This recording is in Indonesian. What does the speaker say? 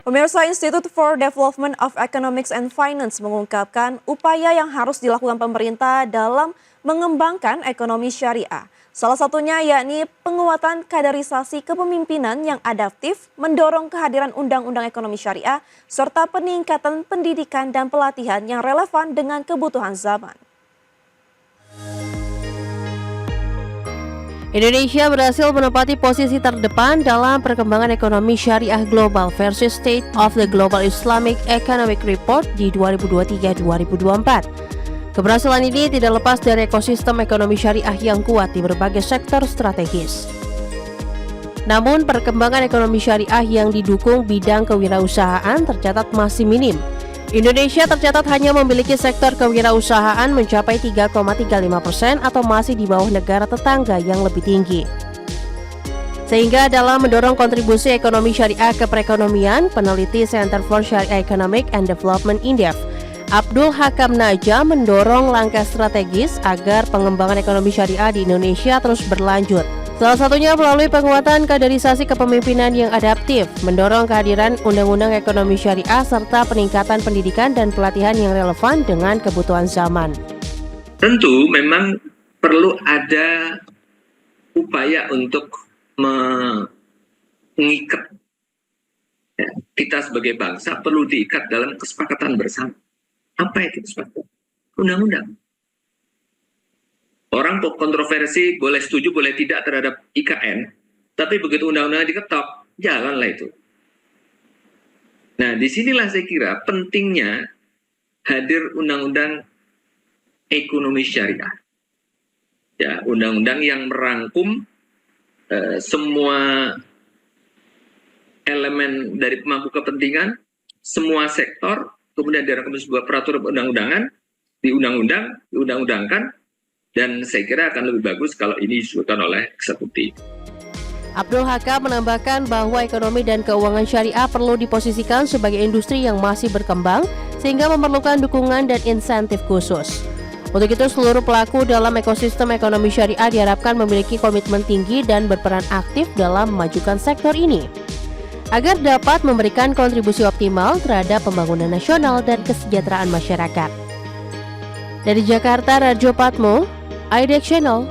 Pemirsa, Institute for Development of Economics and Finance mengungkapkan upaya yang harus dilakukan pemerintah dalam mengembangkan ekonomi syariah. Salah satunya yakni penguatan kaderisasi kepemimpinan yang adaptif, mendorong kehadiran undang-undang ekonomi syariah, serta peningkatan pendidikan dan pelatihan yang relevan dengan kebutuhan zaman. Indonesia berhasil menempati posisi terdepan dalam perkembangan ekonomi syariah global versus State of the Global Islamic Economic Report di 2023-2024. Keberhasilan ini tidak lepas dari ekosistem ekonomi syariah yang kuat di berbagai sektor strategis. Namun, perkembangan ekonomi syariah yang didukung bidang kewirausahaan tercatat masih minim. Indonesia tercatat hanya memiliki sektor kewirausahaan mencapai 3,35% atau masih di bawah negara tetangga yang lebih tinggi. Sehingga dalam mendorong kontribusi ekonomi syariah ke perekonomian, peneliti Center for Sharia Economic and Development Indef, Abdul Hakam Naja mendorong langkah strategis agar pengembangan ekonomi syariah di Indonesia terus berlanjut. Salah satunya melalui penguatan kaderisasi kepemimpinan yang adaptif, mendorong kehadiran undang-undang ekonomi syariah, serta peningkatan pendidikan dan pelatihan yang relevan dengan kebutuhan zaman. Tentu memang perlu ada upaya untuk mengikat kita sebagai bangsa, perlu diikat dalam kesepakatan bersama. Apa itu kesepakatan? Undang-undang. Orang kontroversi boleh setuju, boleh tidak terhadap IKN, tapi begitu undang-undang diketok, jalanlah itu. Nah, disinilah saya kira pentingnya hadir undang-undang ekonomi syariah. Ya, undang-undang yang merangkum semua elemen dari pemangku kepentingan, semua sektor, kemudian dirangkum sebuah peraturan undang-undangan, diundang-undangkan, dan saya kira akan lebih bagus kalau ini disusulkan oleh eksekutif. Abdul Hakam menambahkan bahwa ekonomi dan keuangan syariah perlu diposisikan sebagai industri yang masih berkembang sehingga memerlukan dukungan dan insentif khusus. Untuk itu, seluruh pelaku dalam ekosistem ekonomi syariah diharapkan memiliki komitmen tinggi dan berperan aktif dalam memajukan sektor ini agar dapat memberikan kontribusi optimal terhadap pembangunan nasional dan kesejahteraan masyarakat. Dari Jakarta, Rajo Patmo, IDX Channel.